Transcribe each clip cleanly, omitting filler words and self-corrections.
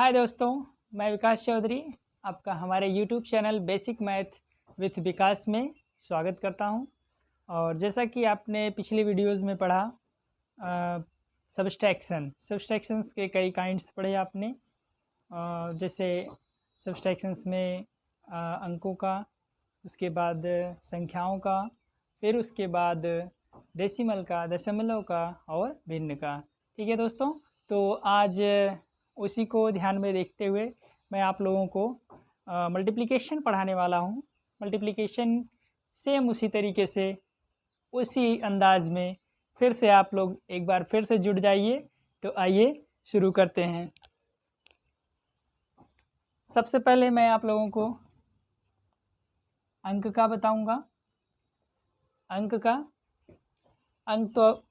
हाय दोस्तों, मैं विकास चौधरी आपका हमारे YouTube channel basic math with Vikas में स्वागत करता हूं। और जैसा कि आपने पिछली वीडियोस में पढ़ा, सब्सट्रैक्शंस के कई काइंड्स पढ़े आपने। जैसे सब्सट्रैक्शंस में अंकों का, उसके बाद संख्याओं का, फिर उसके बाद डेसिमल का, दशमलव का और भिन्न का। ठीक है दोस्तों, तो आज उसी को ध्यान में देखते हुए मैं आप लोगों को मल्टीप्लिकेशन पढ़ाने वाला हूँ। मल्टीप्लिकेशन सेम उसी तरीके से, उसी अंदाज में फिर से आप लोग एक बार फिर से जुड़ जाइए। तो आइए शुरू करते हैं। सबसे पहले मैं आप लोगों को अंक का बताऊंगा। अंक तो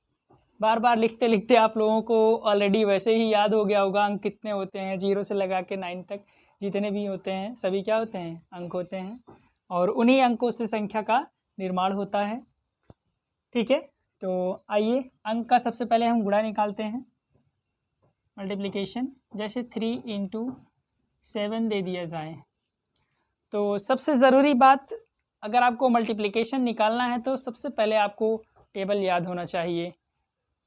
बार बार लिखते लिखते आप लोगों को ऑलरेडी वैसे ही याद हो गया होगा। अंक कितने होते हैं, 0 से लगा के 9 तक जितने भी होते हैं सभी क्या होते हैं, अंक होते हैं। और उन्हीं अंकों से संख्या का निर्माण होता है। ठीक है, तो आइए अंक का सबसे पहले हम गुणा निकालते हैं, मल्टीप्लिकेशन। जैसे 3 × 7 दे दिया जाए तो सबसे ज़रूरी बात, अगर आपको मल्टीप्लिकेशन निकालना है तो सबसे पहले आपको टेबल याद होना चाहिए।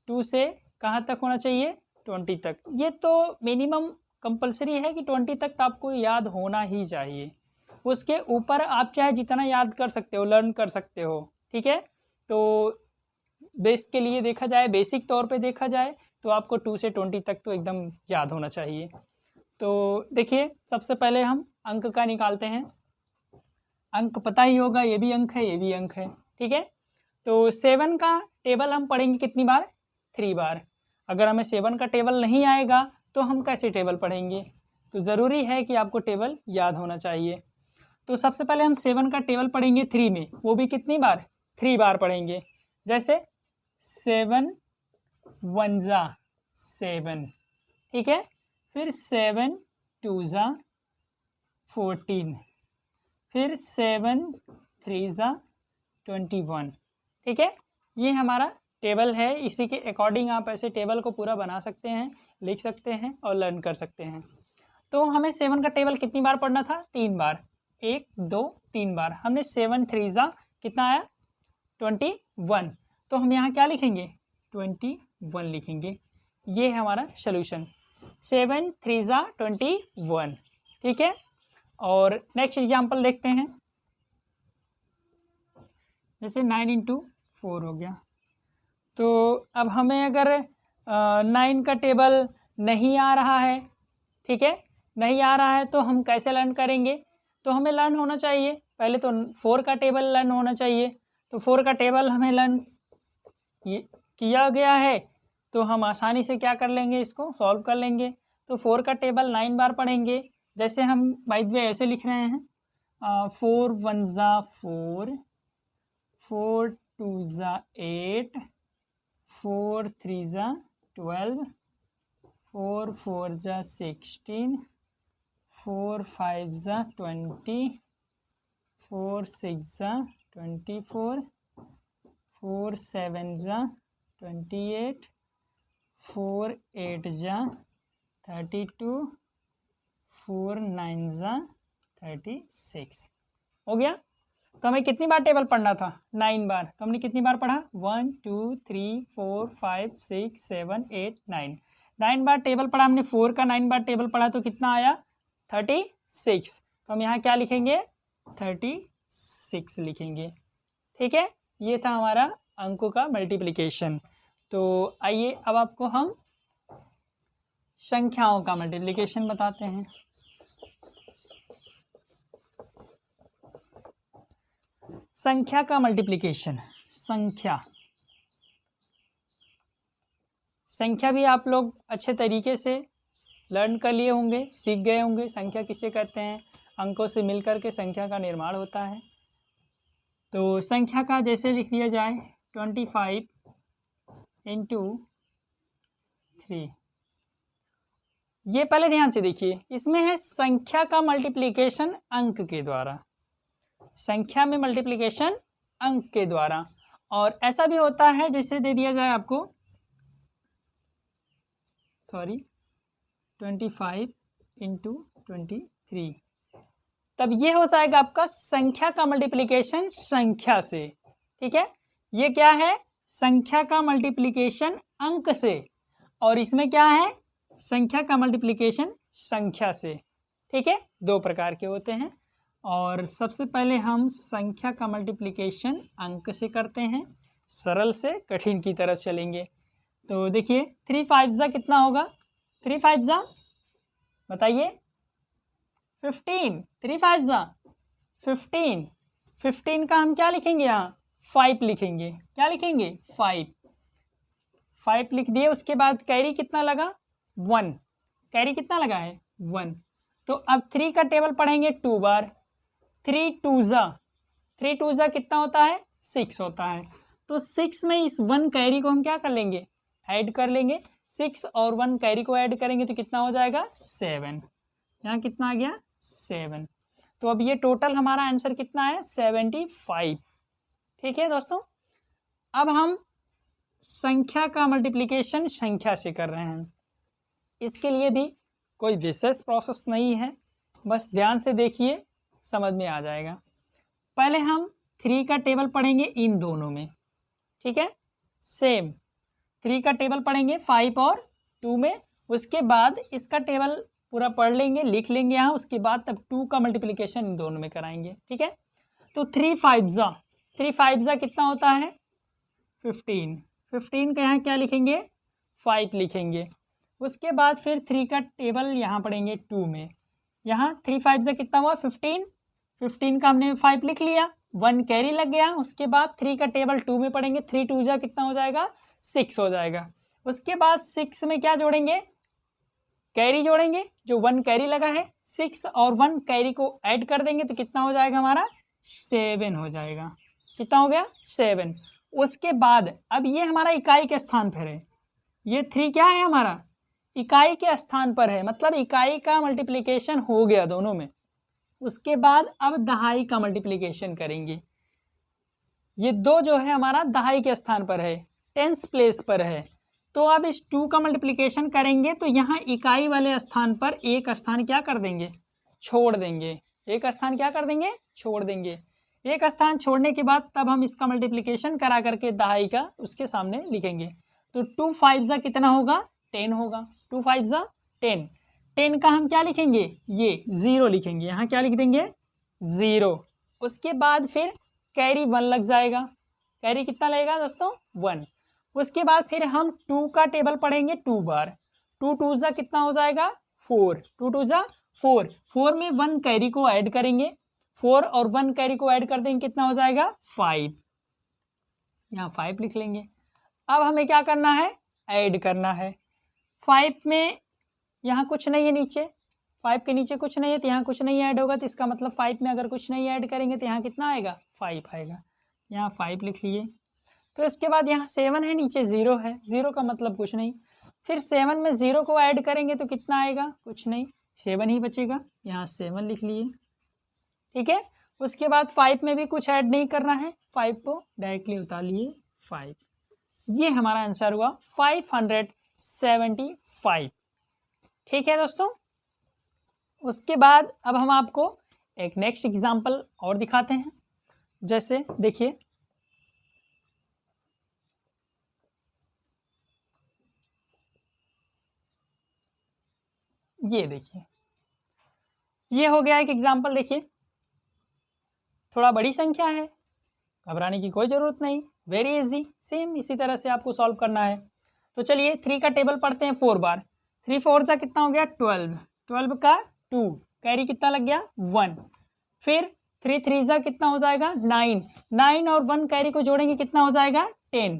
2 से कहाँ तक होना चाहिए, 20 तक। ये तो मिनिमम कंपलसरी है कि 20 तक तो आपको याद होना ही चाहिए। उसके ऊपर आप चाहे जितना याद कर सकते हो, लर्न कर सकते हो। ठीक है, तो बेस के लिए देखा जाए, बेसिक तौर पे देखा जाए तो आपको 2 से 20 तक तो एकदम याद होना चाहिए। तो देखिए, सबसे पहले हम अंक का निकालते हैं। अंक पता ही होगा, ये भी अंक है, ये भी अंक है। ठीक है, तो 7 का टेबल हम पढ़ेंगे कितनी बार, 3 बार। अगर हमें 7 का टेबल नहीं आएगा तो हम कैसे टेबल पढ़ेंगे? तो ज़रूरी है कि आपको टेबल याद होना चाहिए। तो सबसे पहले हम 7 का टेबल पढ़ेंगे 3 में, वो भी कितनी बार, 3 बार पढ़ेंगे। जैसे 7 1 जा 7, ठीक है। फिर 7 2 जा 14, फिर 7 3 जा 21। ठीक है, ये हमारा टेबल है। इसी के अकॉर्डिंग आप ऐसे टेबल को पूरा बना सकते हैं, लिख सकते हैं और लर्न कर सकते हैं। तो हमें 7 का टेबल कितनी बार पढ़ना था, 3 बार। 1 2 3 बार। हमने 7 3 जा कितना आया, 21। तो हम यहाँ क्या लिखेंगे, 21 लिखेंगे। ये है हमारा सोल्यूशन, 7 3 जा 21। ठीक है, और नेक्स्ट एग्जाम्पल देखते हैं। जैसे 9 × 4 हो गया। तो अब हमें अगर 9 का टेबल नहीं आ रहा है, ठीक है, नहीं आ रहा है तो हम कैसे लर्न करेंगे? तो हमें लर्न होना चाहिए, पहले तो 4 का टेबल लर्न होना चाहिए। तो 4 का टेबल हमें लर्न किया गया है, तो हम आसानी से क्या कर लेंगे, इसको सॉल्व कर लेंगे। तो 4 का टेबल 9 बार पढ़ेंगे। जैसे हम बाय द वे ऐसे लिख रहे हैं, 4 1 जा 4, 4 2 जा 8, 4 3 जा 12, 4 4 जा 16, 4 5 जा 20, 4 6 जा 24, 4 7 जा 28, 4 8 जा 32, 4 9 जा 36। हो गया। तो हमें कितनी बार टेबल पढ़ना था, 9 बार। तो हमने कितनी बार पढ़ा, 1 2 3 4 5 6 7 8 9। 9 बार टेबल पढ़ा हमने। 4 का 9 बार टेबल पढ़ा तो कितना आया, 36। तो हम यहाँ क्या लिखेंगे, 36 लिखेंगे। ठीक है, ये था हमारा अंकों का मल्टीप्लिकेशन। तो आइए अब आपको हम संख्याओं का मल्टीप्लिकेशन बताते हैं। संख्या का मल्टीप्लिकेशन, संख्या भी आप लोग अच्छे तरीके से लर्न कर लिए होंगे, सीख गए होंगे। संख्या किसे कहते हैं, अंकों से मिलकर के संख्या का निर्माण होता है। तो संख्या का जैसे लिख दिया जाए 25 × 3। ये पहले ध्यान से देखिए, इसमें है संख्या का मल्टीप्लिकेशन अंक के द्वारा। संख्या में मल्टीप्लिकेशन अंक के द्वारा। और ऐसा भी होता है जैसे दे दिया जाए आपको 25 इंटू 23। तब ये हो जाएगा आपका संख्या का मल्टीप्लिकेशन संख्या से। ठीक है, ये क्या है, संख्या का मल्टीप्लिकेशन अंक से, और इसमें क्या है, संख्या का मल्टीप्लिकेशन संख्या से। ठीक है, दो प्रकार के होते हैं। और सबसे पहले हम संख्या का मल्टीप्लिकेशन अंक से करते हैं, सरल से कठिन की तरफ चलेंगे। तो देखिए 3 5 जा कितना होगा, 3 5 जा बताइए 15, 3 5 जा 15। 15 का हम क्या लिखेंगे, यहाँ 5 लिखेंगे। क्या लिखेंगे, 5 लिख दिए। उसके बाद कैरी कितना लगा, 1, कैरी कितना लगा है 1। तो अब 3 का टेबल पढ़ेंगे 2 बार। 3 2 जा कितना होता है, 6 होता है। तो 6 में इस 1 कैरी को हम क्या कर लेंगे, ऐड कर लेंगे। 6 और 1 कैरी को ऐड करेंगे तो कितना हो जाएगा, 7। यहाँ कितना आ गया, 7। तो अब ये टोटल हमारा आंसर कितना है, 75। ठीक है दोस्तों, अब हम संख्या का मल्टीप्लिकेशन संख्या से कर रहे हैं। इसके लिए भी कोई विशेष प्रोसेस नहीं है, बस ध्यान से देखिए, समझ में आ जाएगा। पहले हम 3 का टेबल पढ़ेंगे इन दोनों में। ठीक है, सेम 3 का टेबल पढ़ेंगे 5 और 2 में। उसके बाद इसका टेबल पूरा पढ़ लेंगे, लिख लेंगे यहाँ। उसके बाद तब 2 का मल्टीप्लिकेशन इन दोनों में कराएंगे। ठीक है, तो 3 5 जा कितना होता है, 15। 15 का यहाँ क्या लिखेंगे, 5 लिखेंगे। उसके बाद फिर 3 का टेबल यहाँ पढ़ेंगे 2 में। यहाँ 3 5 जा कितना हुआ, 15। 15 का हमने 5 लिख लिया, 1 कैरी लग गया। उसके बाद 3 का टेबल 2 में पढ़ेंगे। 3 2 जा कितना हो जाएगा, 6 हो जाएगा। उसके बाद 6 में क्या जोड़ेंगे, कैरी जोड़ेंगे, जो 1 कैरी लगा है। 6 और 1 कैरी को ऐड कर देंगे तो कितना हो जाएगा हमारा, 7 हो जाएगा। कितना हो गया, 7। उसके बाद अब ये हमारा इकाई के स्थान पर है, ये 3 क्या है हमारा, इकाई के स्थान पर है, मतलब इकाई का मल्टीप्लिकेशन हो गया दोनों में। उसके बाद अब दहाई का मल्टीप्लिकेशन करेंगे। ये 2 जो है हमारा दहाई के स्थान पर है, टेंस प्लेस पर है। तो अब इस 2 का मल्टीप्लिकेशन करेंगे तो यहाँ इकाई वाले स्थान पर एक स्थान क्या कर देंगे, छोड़ देंगे। एक स्थान क्या कर देंगे, छोड़ देंगे। एक स्थान छोड़ने के बाद तब हम इसका मल्टीप्लिकेशन करा करके दहाई का उसके सामने लिखेंगे। तो 2 5 जा कितना होगा, 10 होगा। 2 5 जा 10। 10 का हम क्या लिखेंगे, ये 0 लिखेंगे। यहाँ क्या लिख देंगे, 0। उसके बाद फिर कैरी 1 लग जाएगा। कैरी कितना लगेगा दोस्तों, 1। उसके बाद फिर हम 2 का टेबल पढ़ेंगे 2 बार। 2 2 जा कितना हो जाएगा, 4। 2 2 जा 4। 4 में 1 कैरी को ऐड करेंगे। 4 और 1 कैरी को ऐड कर देंगे, कितना हो जाएगा, 5। यहाँ 5 लिख लेंगे। अब हमें क्या करना है, ऐड करना है। 5 में यहाँ कुछ नहीं है, नीचे 5 के नीचे कुछ नहीं है, तो यहाँ कुछ नहीं ऐड होगा। तो इसका मतलब 5 में अगर कुछ नहीं ऐड करेंगे तो यहाँ कितना आएगा, 5 आएगा। यहाँ 5 लिख लिए। फिर उसके बाद यहाँ 7 है, नीचे 0 है। 0 का मतलब कुछ नहीं। फिर 7 में 0 को ऐड करेंगे तो कितना आएगा, कुछ नहीं, 7 ही बचेगा। यहाँ 7 लिख लिए। ठीक है, उसके बाद 5 में भी कुछ ऐड नहीं करना है, 5 को डायरेक्टली उतार लिए 5। ये हमारा आंसर हुआ 575। ठीक है दोस्तों, उसके बाद अब हम आपको एक नेक्स्ट एग्जाम्पल और दिखाते हैं। जैसे देखिए, ये देखिए, ये हो गया एक एग्जाम्पल। देखिए थोड़ा बड़ी संख्या है, घबराने की कोई ज़रूरत नहीं, वेरी इजी। सेम इसी तरह से आपको सॉल्व करना है। तो चलिए 3 का टेबल पढ़ते हैं 4 बार। 3 4 जा कितना हो गया, 12। 12 का 2 कैरी कितना लग गया, 1। फिर 3 3 जा कितना हो जाएगा, 9। 9 और 1 कैरी को जोड़ेंगे, कितना हो जाएगा, 10।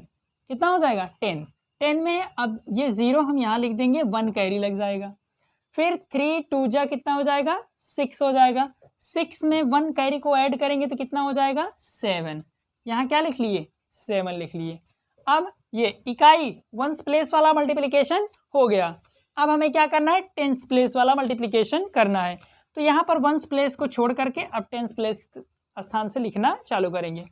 कितना हो जाएगा, 10। 10 में अब ये 0 हम यहाँ लिख देंगे, 1 कैरी लग जाएगा। फिर 3 2 जा कितना हो जाएगा, 6 हो जाएगा। 6 में 1 कैरी को ऐड करेंगे तो कितना हो जाएगा, 7। यहाँ क्या लिख लिए, 7 लिख लिए। अब ये इकाई 1s प्लेस वाला मल्टीप्लिकेशन हो गया। अब हमें क्या करना है, 10s प्लेस वाला मल्टीप्लिकेशन करना है। तो यहाँ पर 1s प्लेस को छोड़ करके अब 10s प्लेस स्थान से लिखना चालू करेंगे।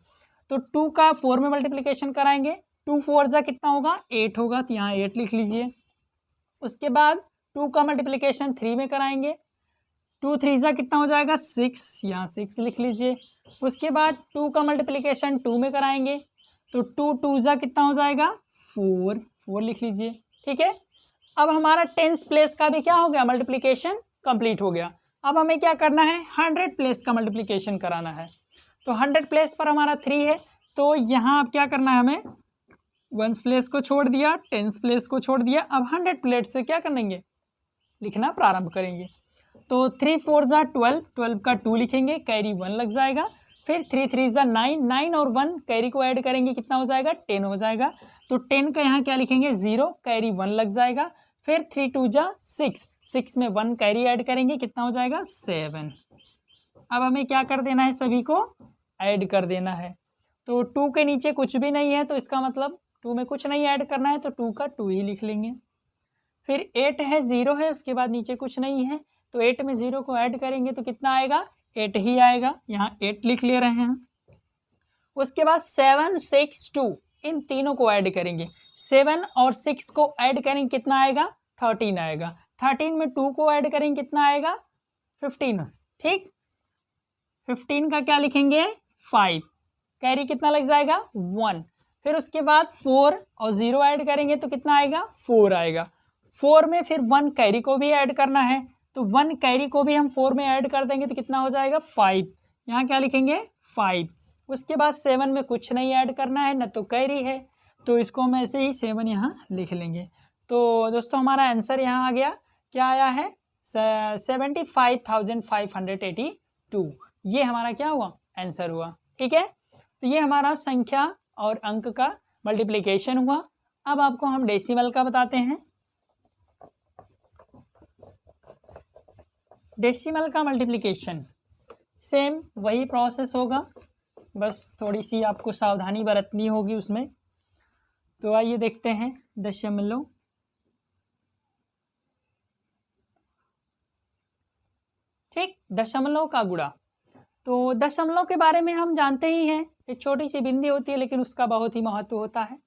तो 2 का 4 में मल्टीप्लिकेशन कराएंगे। 2 4 जा कितना होगा, 8 होगा। तो यहाँ 8 लिख लीजिए। उसके बाद 2 का मल्टीप्लिकेशन 3 में कराएंगे। 2 3 ज़ा कितना हो जाएगा 6, यहाँ 6 लिख लीजिए। उसके बाद 2 का मल्टीप्लिकेशन 2 में कराएंगे तो 2 ज़ा कितना हो जाएगा 4 लिख लीजिए। ठीक है, अब हमारा 10th प्लेस का भी क्या हो गया मल्टीप्लिकेशन कंप्लीट हो गया। अब हमें क्या करना है 100 प्लेस का मल्टीप्लिकेशन कराना है। तो 100 प्लेस पर हमारा 3 है, तो यहाँ अब क्या करना है हमें 1st प्लेस को छोड़ दिया, 10th प्लेस को छोड़ दिया। अब 100 प्लेस से क्या करेंगे लिखना प्रारंभ करेंगे। तो 3 4 ज़ा 12, 12 का 2 लिखेंगे, कैरी 1 लग जाएगा। फिर 3 3 ज़ा 9, 9 और 1 कैरी को ऐड करेंगे कितना हो जाएगा 10 हो जाएगा। तो 10 का यहाँ क्या लिखेंगे 0, कैरी 1 लग जाएगा। फिर 3 2 ज़ा 6, 6 में 1 कैरी ऐड करेंगे कितना हो जाएगा 7। अब हमें क्या कर देना है सभी को ऐड कर देना है। तो 2 के नीचे कुछ भी नहीं है तो इसका मतलब 2 में कुछ नहीं ऐड करना है, तो 2 का 2 ही लिख लेंगे। फिर 8 है 0 है, उसके बाद नीचे कुछ नहीं है तो 8 में 0 को ऐड करेंगे तो कितना आएगा 8 ही आएगा, यहाँ 8 लिख ले रहे हैं। उसके बाद 7 6 2 इन तीनों को ऐड करेंगे, 7 और 6 को ऐड करेंगे कितना आएगा 13 आएगा। 13 में 2 को ऐड करेंगे कितना आएगा 15। ठीक, 15 का क्या लिखेंगे 5, कैरी कितना लग जाएगा 1। फिर उसके बाद 4 और 0 ऐड करेंगे तो कितना आएगा 4 आएगा। 4 में फिर 1 कैरी को भी ऐड करना है, तो 1 कैरी को भी हम 4 में ऐड कर देंगे तो कितना हो जाएगा 5, यहाँ क्या लिखेंगे 5। उसके बाद 7 में कुछ नहीं ऐड करना है, न तो कैरी है, तो इसको हम ऐसे ही 7 यहाँ लिख लेंगे। तो दोस्तों हमारा आंसर यहाँ आ गया, क्या आया है 75,582, ये हमारा क्या हुआ आंसर हुआ। ठीक है, तो ये हमारा संख्या और अंक का मल्टीप्लिकेशन हुआ। अब आपको हम डेसिमल का बताते हैं। डेसिमल का मल्टीप्लिकेशन सेम वही प्रोसेस होगा, बस थोड़ी सी आपको सावधानी बरतनी होगी उसमें। तो आइए देखते हैं दशमलव। ठीक, दशमलव का गुणा। तो दशमलव के बारे में हम जानते ही हैं, एक छोटी सी बिंदी होती है लेकिन उसका बहुत ही महत्व होता है।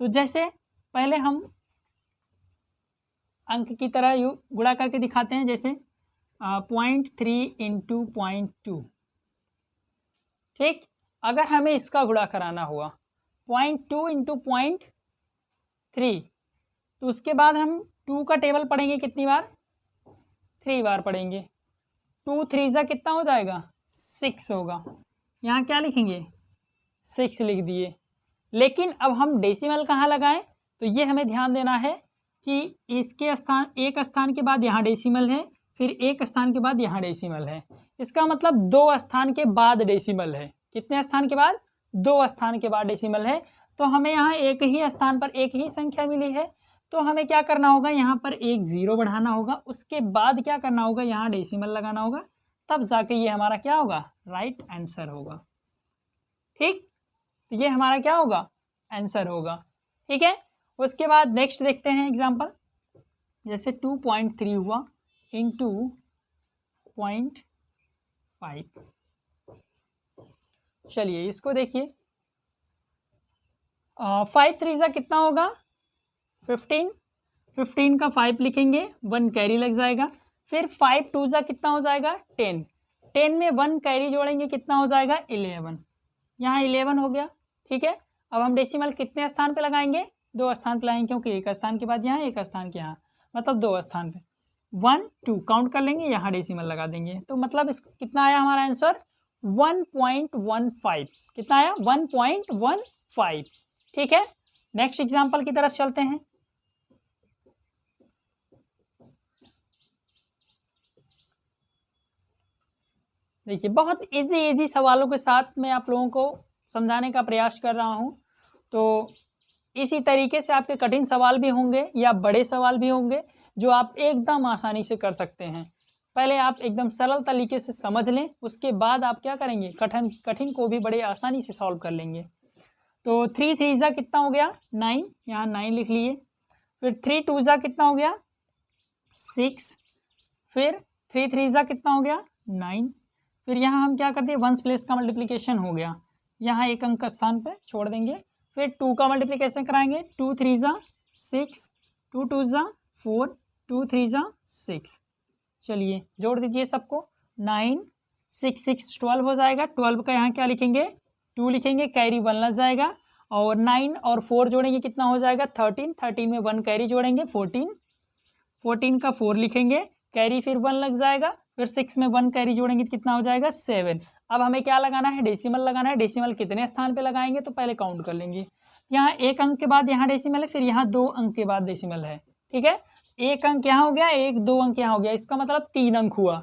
तो जैसे पहले हम अंक की तरह गुणा करके दिखाते हैं, जैसे 0.3 इंटू 0.2। ठीक, अगर हमें इसका गुणा कराना हुआ 0.2 इंटू 0.3, तो उसके बाद हम 2 का टेबल पढ़ेंगे कितनी बार 3 बार पढ़ेंगे। 2 3 ज़ा कितना हो जाएगा 6 होगा, यहाँ क्या लिखेंगे 6 लिख दिए। लेकिन अब हम डेसिमल कहाँ लगाएं, तो ये हमें ध्यान देना है कि इसके स्थान एक स्थान के बाद यहाँ डेसिमल है, फिर एक स्थान के बाद यहाँ डेसिमल है। इसका मतलब 2 स्थान के बाद डेसिमल है। कितने स्थान के बाद 2 स्थान के बाद डेसिमल है। तो हमें यहाँ एक ही स्थान पर एक ही संख्या मिली है, तो हमें क्या करना होगा यहाँ पर एक 0 बढ़ाना होगा, उसके बाद क्या करना होगा यहाँ डेसिमल लगाना होगा, तब जाके ये हमारा क्या होगा राइट आंसर होगा। ठीक, तो ये हमारा क्या होगा आंसर होगा। ठीक है, उसके बाद नेक्स्ट देखते हैं एग्जांपल। जैसे 2.3 हुआ इंटू 0.5। चलिए इसको देखिए, 5 3 ज़ा कितना होगा 15, 15 का 5 लिखेंगे, 1 कैरी लग जाएगा। फिर 5 2 ज़ा कितना हो जाएगा 10, 10 में 1 कैरी जोड़ेंगे कितना हो जाएगा 11, यहाँ 11 हो गया। ठीक है, अब हम डेसिमल कितने स्थान पे लगाएंगे 2 स्थान पे लगाएंगे, क्योंकि एक स्थान के बाद यहाँ एक स्थान के यहाँ, मतलब 2 स्थान पे 1 2 काउंट कर लेंगे, यहाँ डेसिमल लगा देंगे। तो मतलब इस कितना आया हमारा आंसर 1.15, कितना आया 1.15। ठीक है, नेक्स्ट एग्जाम्पल की तरफ चलते हैं। देखिए बहुत इजी सवालों के साथ मैं आप लोगों को समझाने का प्रयास कर रहा हूं, तो इसी तरीके से आपके कठिन सवाल भी होंगे या बड़े सवाल भी होंगे जो आप एकदम आसानी से कर सकते हैं। पहले आप एकदम सरल तरीके से समझ लें, उसके बाद आप क्या करेंगे कठिन को भी बड़े आसानी से सॉल्व कर लेंगे। तो 3 3 ज़ा कितना हो गया 9, यहाँ 9 लिख लिए। फिर 3 2 ज़ा कितना हो गया 6, फिर 3 3 ज़ा कितना हो गया 9। फिर यहाँ हम क्या करते हैं 1s प्लेस का मल्टीप्लिकेशन हो गया, यहाँ एक अंक स्थान पे छोड़ देंगे। फिर 2 का मल्टीप्लिकेशन कराएंगे, 2 3 ज़ा 6, 2 2 ज़ा 4, 2 3 ज़ा 6। चलिए जोड़ दीजिए सबको। 9 6 6 12 हो जाएगा। 12 का यहाँ क्या लिखेंगे 2 लिखेंगे, कैरी 1 लग जाएगा। और 9 और 4 जोड़ेंगे कितना हो जाएगा 13। 13 में 1 कैरी जोड़ेंगे 14। 14 का 4 लिखेंगे, कैरी फिर 1 लग जाएगा। फिर 6 में 1 कैरी जोड़ेंगे तो कितना हो जाएगा 7। अब हमें क्या लगाना है डेसिमल लगाना है। डेसिमल कितने स्थान पे लगाएंगे तो पहले काउंट कर लेंगे। यहाँ 1 अंक के बाद यहाँ डेसिमल है, फिर यहाँ 2 अंक के बाद डेसिमल है। ठीक है, 1 अंक यहाँ हो गया, 1 2 अंक यहाँ हो गया, इसका मतलब 3 अंक हुआ।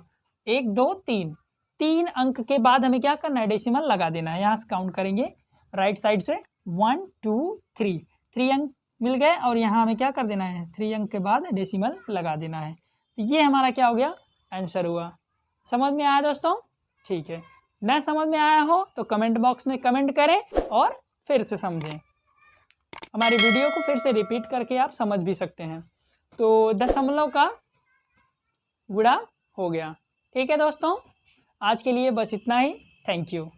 1 2 3, 3 अंक के बाद हमें क्या करना है डेसिमल लगा देना है। यहाँ से काउंट करेंगे राइट साइड से 1 2 3, 3 अंक मिल गए और यहाँ हमें क्या कर देना है 3 अंक के बाद डेसिमल लगा देना है। तो ये हमारा क्या हो गया आंसर हुआ। समझ में आया दोस्तों? ठीक है, न समझ में आया हो तो कमेंट बॉक्स में कमेंट करें और फिर से समझें। हमारी वीडियो को फिर से रिपीट करके आप समझ भी सकते हैं। तो दशमलव का गुणा हो गया। ठीक है दोस्तों, आज के लिए बस इतना ही। Thank you.